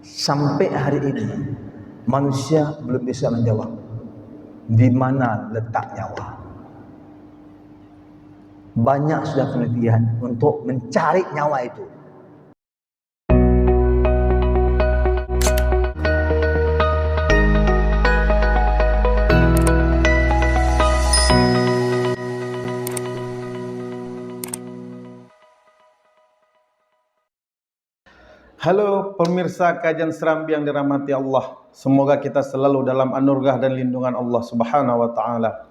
Sampai hari ini manusia belum bisa menjawab di mana letak nyawa. Banyak sudah penelitian untuk mencari nyawa itu. Halo pemirsa kajian Serambi yang dirahmati Allah. Semoga kita selalu dalam anugerah dan lindungan Allah Subhanahu wa taala.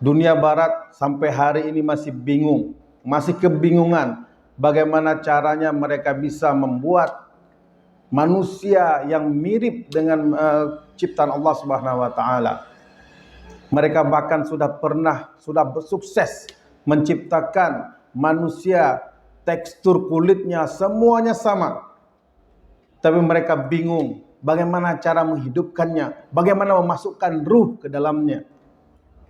Dunia barat sampai hari ini masih bingung, masih kebingungan bagaimana caranya mereka bisa membuat manusia yang mirip dengan ciptaan Allah Subhanahu wa taala. Mereka bahkan sudah sukses menciptakan manusia, tekstur kulitnya semuanya sama. Tapi mereka bingung bagaimana cara menghidupkannya, bagaimana memasukkan ruh ke dalamnya.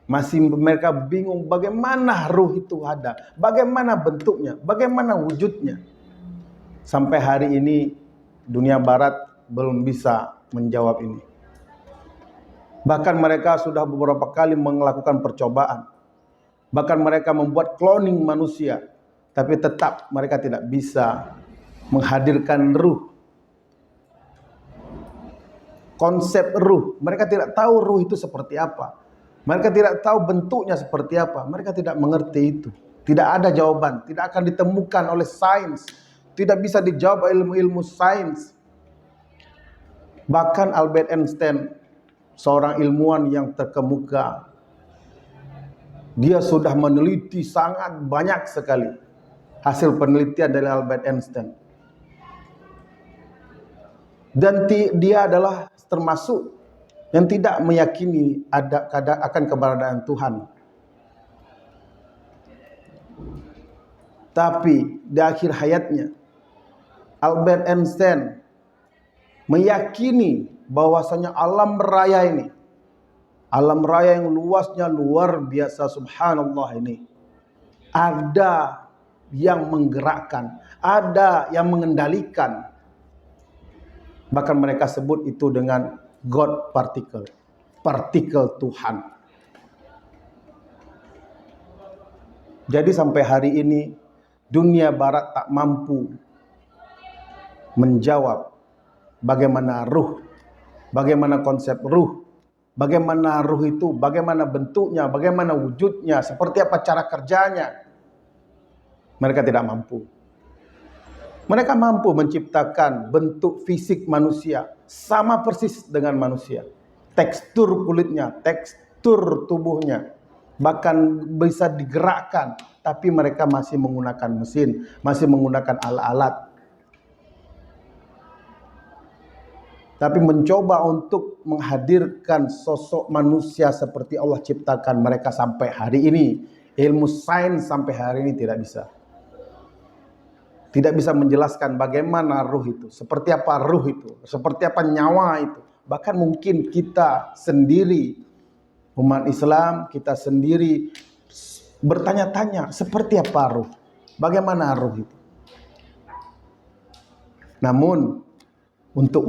Mereka bingung bagaimana ruh itu ada, bagaimana bentuknya, bagaimana wujudnya. Sampai hari ini dunia barat belum bisa menjawab ini. Bahkan mereka sudah beberapa kali melakukan percobaan. Bahkan mereka membuat cloning manusia. Tapi tetap mereka tidak bisa menghadirkan ruh. Konsep ruh. Mereka tidak tahu ruh itu seperti apa. Mereka tidak tahu bentuknya seperti apa. Mereka tidak mengerti itu. Tidak ada jawaban. Tidak akan ditemukan oleh sains. Tidak bisa dijawab ilmu-ilmu sains. Bahkan Albert Einstein, seorang ilmuwan yang terkemuka, dia sudah meneliti sangat banyak sekali hasil penelitian dari Albert Einstein. Dan dia adalah termasuk yang tidak meyakini akan keberadaan Tuhan. Tapi di akhir hayatnya Albert Einstein meyakini bahwasanya alam raya ini, alam raya yang luasnya luar biasa, subhanallah ini, ada yang menggerakkan, ada yang mengendalikan. Bahkan mereka sebut itu dengan God particle, partikel Tuhan. Jadi sampai hari ini dunia barat tak mampu menjawab bagaimana ruh, bagaimana konsep ruh, bagaimana ruh itu, bagaimana bentuknya, bagaimana wujudnya, seperti apa cara kerjanya. Mereka tidak mampu. Mereka mampu menciptakan bentuk fisik manusia sama persis dengan manusia. Tekstur kulitnya, tekstur tubuhnya, bahkan bisa digerakkan. Tapi mereka masih menggunakan mesin, masih menggunakan alat-alat. Tapi mencoba untuk menghadirkan sosok manusia seperti Allah ciptakan mereka sampai hari ini. Ilmu sains sampai hari ini tidak bisa. Tidak bisa menjelaskan bagaimana ruh itu, seperti apa ruh itu, seperti apa nyawa itu. Bahkan mungkin kita sendiri, umat Islam, kita sendiri bertanya-tanya seperti apa ruh, bagaimana ruh itu. Namun untuk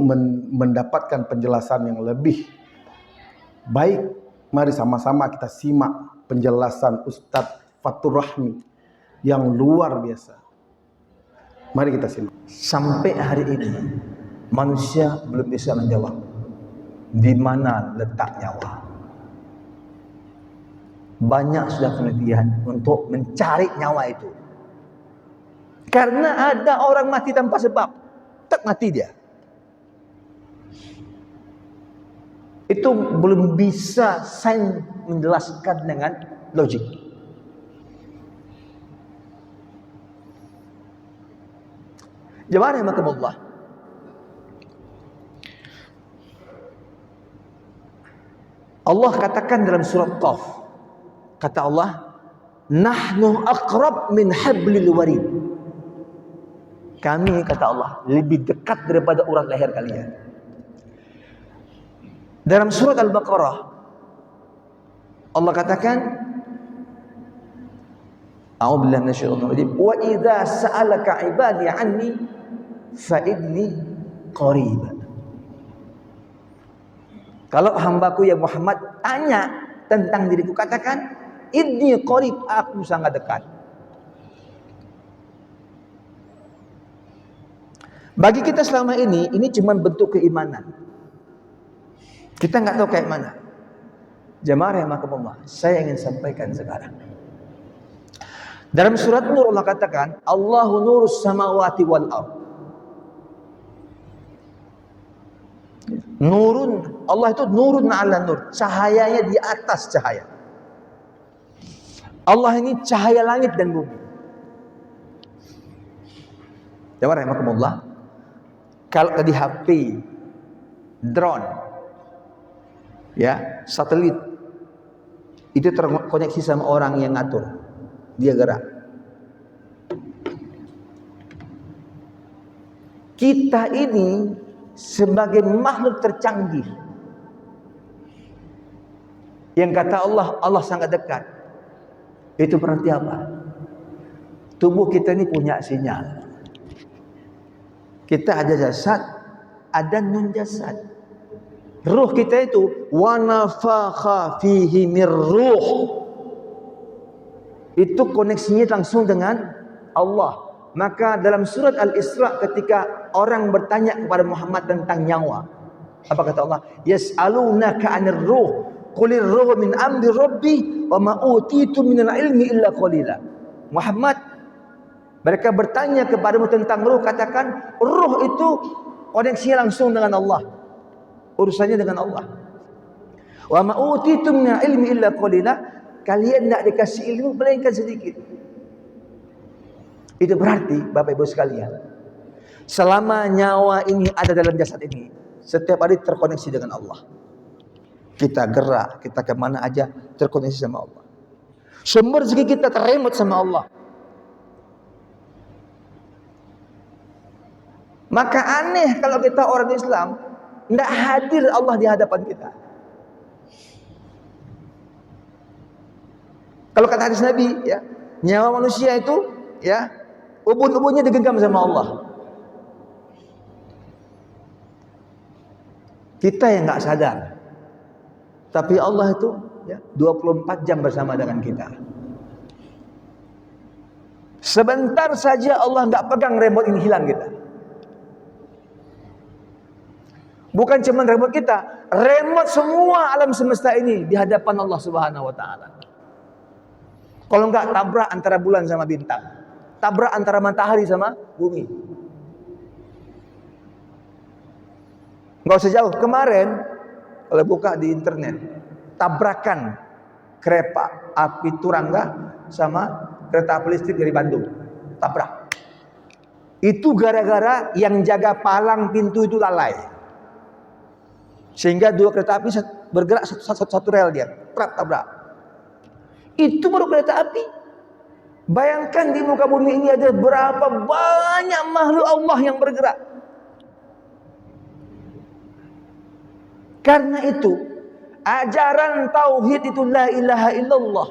mendapatkan penjelasan yang lebih baik, mari sama-sama kita simak penjelasan Ustadz Fathur Rahmi yang luar biasa. Mari kita simak. Sampai hari ini manusia belum bisa menjawab di mana letak nyawa. Banyak sudah penelitian untuk mencari nyawa itu. Karena ada orang mati tanpa sebab, tak mati dia. Itu belum bisa sains menjelaskan dengan logik. Jemaah rahimakumullah. Allah katakan dalam surat Qaf, kata Allah, nahnu aqrab min hablil warid. Kami, kata Allah, lebih dekat daripada urat leher kalian. Dalam surat Al-Baqarah Allah katakan, a'udzu billahi minasyaitonir rajim, wa idza sa'alaka ibadi anni fa inni qarib. Kalau hambaku ya Muhammad tanya tentang diriku, katakan inni qarib, aku sangat dekat. Bagi kita selama ini cuma bentuk keimanan. Kita nggak tahu kayak mana. Jamaah rahimakumullah, saya ingin sampaikan sekarang. Dalam surat Nur Allah katakan, Allahu nurus samawati wal ardh. Nurun, Allah itu nurun ala nur, cahayanya di atas cahaya. Allah ini cahaya langit dan bumi. Jamaah rahimakumullah, kalau di HP, drone, ya, satelit, itu terkoneksi sama orang yang ngatur, dia gerak. Kita ini sebagai makhluk tercanggih yang kata Allah sangat dekat, itu berarti apa? Tubuh kita ini punya sinyal. Kita ada jasad, ada non jasad. Ruh kita itu wa nafakha fihi mir ruh. Itu koneksinya langsung dengan Allah. Maka dalam surat Al-Isra ketika orang bertanya kepada Muhammad tentang nyawa, apa kata Allah? Yas'alunaka 'anir ruh, qulir ruh min amri rabbi wa ma utitu minal ilmi illa qalila. Muhammad, mereka bertanya kepadamu tentang ruh, katakan ruh itu koneksinya langsung dengan Allah. Urusannya dengan Allah. Wa ma utitu minal ilmi illa qalila. Kalian tidak dikasih ilmu melainkan sedikit. Itu berarti Bapak Ibu sekalian, selama nyawa ini ada dalam jasad ini, setiap hari terkoneksi dengan Allah. Kita gerak, kita kemana aja terkoneksi sama Allah. Sumber rezeki kita terremote sama Allah. Maka aneh kalau kita orang Islam tidak hadir Allah di hadapan kita. Kalau kata hadis Nabi, ya, nyawa manusia itu, ya, ubun-ubunnya digenggam sama Allah. Kita yang nggak sadar, tapi Allah itu, ya, 24 jam bersama dengan kita. Sebentar saja Allah nggak pegang remote ini, hilang kita. Bukan cuma remote kita, remote semua alam semesta ini di hadapan Allah Subhanahu wa taala. Kalau enggak tabrak antara bulan sama bintang, tabrak antara matahari sama bumi. Enggak usah jauh, kemarin kalau buka di internet, tabrakan kereta api Turangga sama kereta api listrik dari Bandung, tabrak. Itu gara-gara yang jaga palang pintu itu lalai, sehingga dua kereta api bergerak satu rel, dia tabrak. Itu baru kereta api. Bayangkan di muka bumi ini ada berapa banyak makhluk Allah yang bergerak. Karena itu, ajaran tauhid itu la ilaha illallah.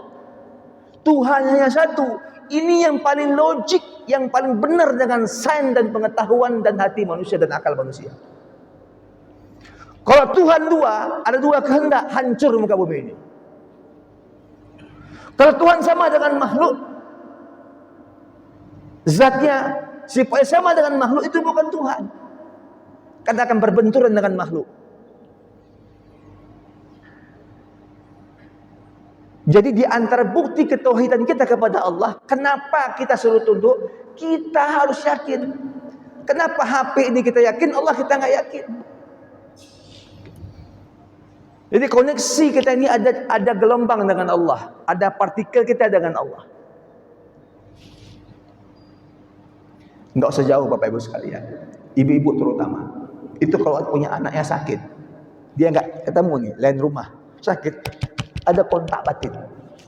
Tuhan hanya satu. Ini yang paling logik, yang paling benar dengan sains dan pengetahuan dan hati manusia dan akal manusia. Kalau Tuhan dua, ada dua kehendak, hancur muka bumi ini. Kalau Tuhan sama dengan makhluk, zatnya sifatnya sama dengan makhluk, itu bukan Tuhan. Karena akan berbenturan dengan makhluk. Jadi di antara bukti ketauhidan kita kepada Allah, kenapa kita suruh tunduk? Kita harus yakin. Kenapa HP ini kita yakin, Allah kita nggak yakin? Jadi koneksi kita ini ada gelombang dengan Allah, ada partikel kita dengan Allah. Enggak usah jauh Bapak Ibu sekalian, ibu-ibu terutama. Itu kalau punya anaknya sakit, dia nggak ketemu nih, lain rumah sakit, ada kontak batin.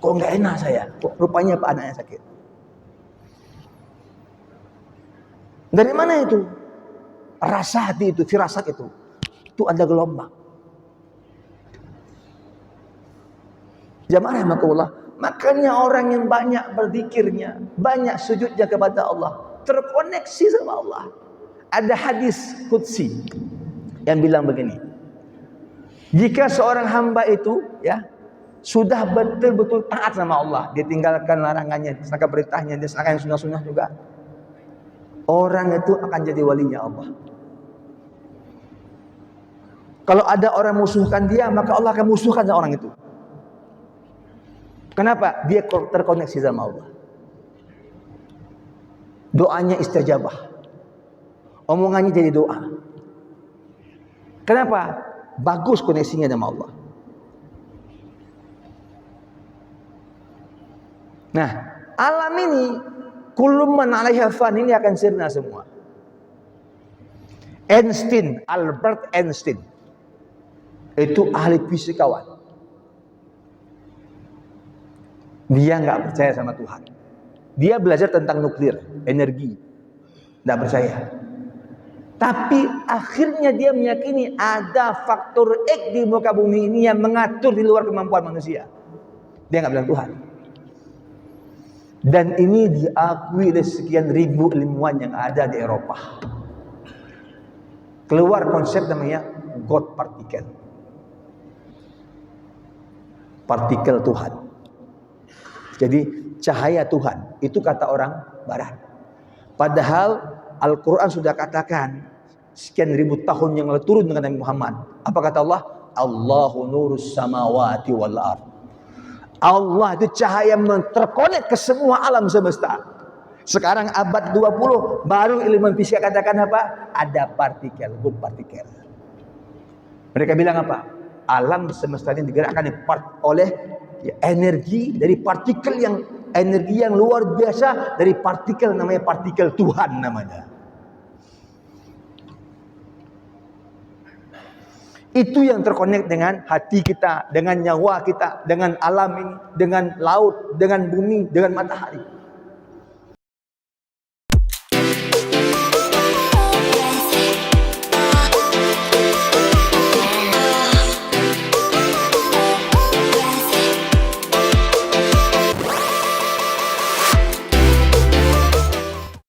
Kok nggak enak saya? Kok rupanya Pak anaknya sakit? Dari mana itu? Rasa hati itu, firasat itu ada gelombang. Jamaah rahimakumullah, makanya orang yang banyak berzikirnya, banyak sujudnya kepada Allah, terkoneksi sama Allah. Ada hadis qudsi yang bilang begini. Jika seorang hamba itu ya sudah betul-betul taat sama Allah, dia tinggalkan larangannya, dilaksanakan perintahnya, dia laksanakan sunnah-sunnah juga, orang itu akan jadi walinya Allah. Kalau ada orang musuhkan dia, maka Allah akan musuhkan orang itu. Kenapa? Dia terkoneksi sama Allah. Doanya istajabah. Omongannya jadi doa. Kenapa? Bagus koneksinya sama Allah. Nah, alam ini kullum man 'alaiha fan, ini akan sirna semua. Einstein, Albert Einstein, itu ahli fisikawan. Dia nggak percaya sama Tuhan. Dia belajar tentang nuklir, energi, nggak percaya. Tapi akhirnya dia meyakini ada faktor X di muka bumi ini yang mengatur di luar kemampuan manusia. Dia nggak bilang Tuhan. Dan ini diakui oleh sekian ribu ilmuwan yang ada di Eropa. Keluar konsep namanya God particle. Partikel Tuhan. Jadi cahaya Tuhan, itu kata orang Barat. Padahal Al-Quran sudah katakan sekian ribu tahun yang lalu turun dengan Nabi Muhammad. Apa kata Allah? Allahu nurus samawati wal ard. Allah itu cahaya yang terkonek ke semua alam semesta. Sekarang abad 20 baru ilmuwan fisika katakan apa? Ada partikel, good partikel. Mereka bilang apa? Alam semesta ini digerakkan oleh energi dari partikel yang energi yang luar biasa, dari partikel namanya partikel Tuhan namanya. Itu yang terkonek dengan hati kita, dengan nyawa kita, dengan alam ini, dengan laut, dengan bumi, dengan matahari.